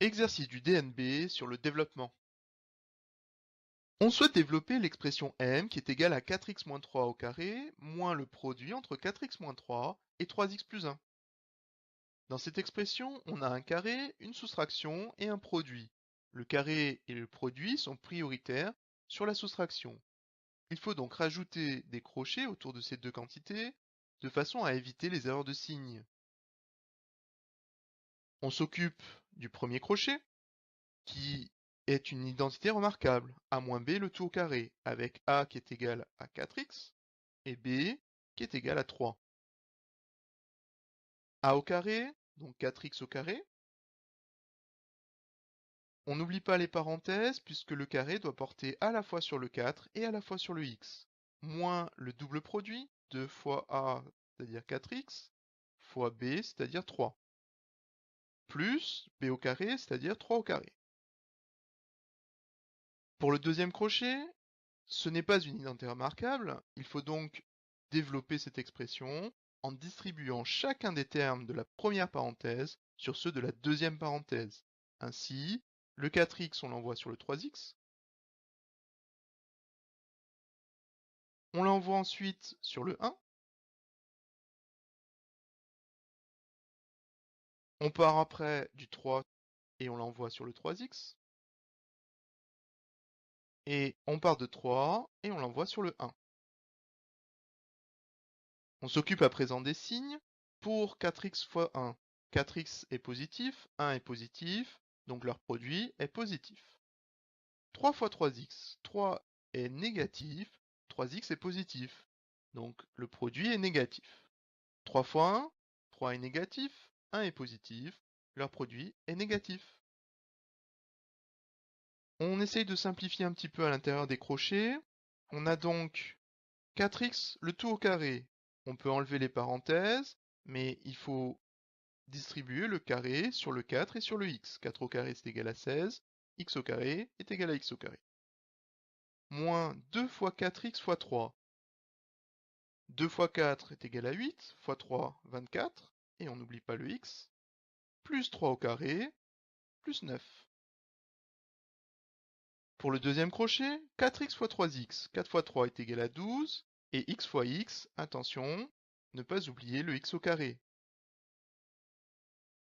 Exercice du DNB sur le développement. On souhaite développer l'expression m qui est égale à 4x-3 au carré moins le produit entre 4x-3 et 3x plus 1. Dans cette expression, on a un carré, une soustraction et un produit. Le carré et le produit sont prioritaires sur la soustraction. Il faut donc rajouter des crochets autour de ces deux quantités de façon à éviter les erreurs de signe. On s'occupe du premier crochet, qui est une identité remarquable, a moins b le tout au carré, avec a qui est égal à 4x et b qui est égal à 3. A au carré, donc 4x au carré. On n'oublie pas les parenthèses puisque le carré doit porter à la fois sur le 4 et à la fois sur le x, moins le double produit, 2 fois a, c'est-à-dire 4x, fois b, c'est-à-dire 3, plus b au carré, c'est-à-dire 3 au carré. Pour le deuxième crochet, ce n'est pas une identité remarquable, il faut donc développer cette expression en distribuant chacun des termes de la première parenthèse sur ceux de la deuxième parenthèse. Ainsi, le 4x on l'envoie sur le 3x, on l'envoie ensuite sur le 1, on part après du 3 et on l'envoie sur le 3x, et on part de 3 et on l'envoie sur le 1. On s'occupe à présent des signes. Pour 4x fois 1, 4x est positif, 1 est positif, donc leur produit est positif. 3 fois 3x, 3 est négatif, 3x est positif, donc le produit est négatif. 3 fois 1, 3 est négatif, 1 est positif, leur produit est négatif. On essaye de simplifier un petit peu à l'intérieur des crochets. On a donc 4x, le tout au carré. On peut enlever les parenthèses, mais il faut distribuer le carré sur le 4 et sur le x. 4 au carré c'est égal à 16, x au carré est égal à x au carré. Moins 2 fois 4x fois 3. 2 fois 4 est égal à 8, fois 3, 24, et on n'oublie pas le x, plus 3 au carré, plus 9. Pour le deuxième crochet, 4x fois 3x. 4 fois 3 est égal à 12, et x fois x, attention, ne pas oublier le x au carré.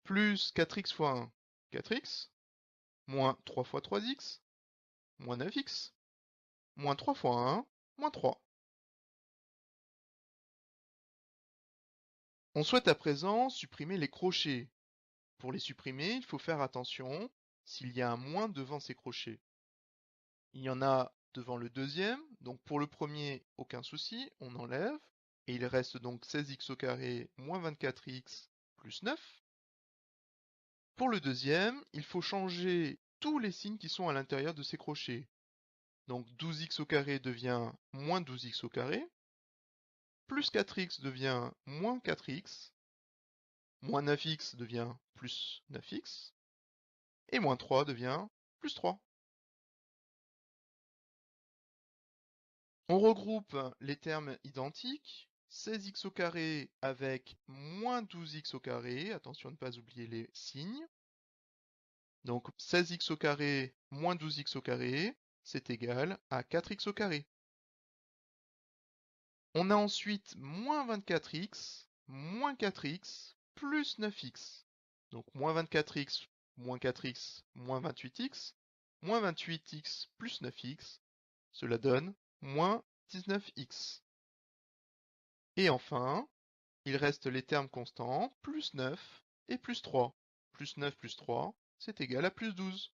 Plus 4x fois 1, 4x, moins 3 fois 3x, moins 9x, moins 3 fois 1, moins 3. On souhaite à présent supprimer les crochets. Pour les supprimer, il faut faire attention s'il y a un moins devant ces crochets. Il y en a devant le deuxième, donc pour le premier, aucun souci, on enlève, et il reste donc 16x au carré moins 24x plus 9. Pour le deuxième, il faut changer tous les signes qui sont à l'intérieur de ces crochets. Donc 12x au carré devient moins 12x au carré, plus 4x devient moins 4x, moins 9x devient plus 9x, et moins 3 devient plus 3. On regroupe les termes identiques, 16x au carré avec moins 12x au carré, attention à ne pas oublier les signes. Donc 16x au carré moins 12x au carré, c'est égal à 4x au carré. On a ensuite moins 24x, moins 4x, plus 9x. Donc moins 24x, moins 4x, moins 28x, moins 28x plus 9x, cela donne moins 19x. Et enfin, il reste les termes constants, plus 9 et plus 3. Plus 9 plus 3, c'est égal à plus 12.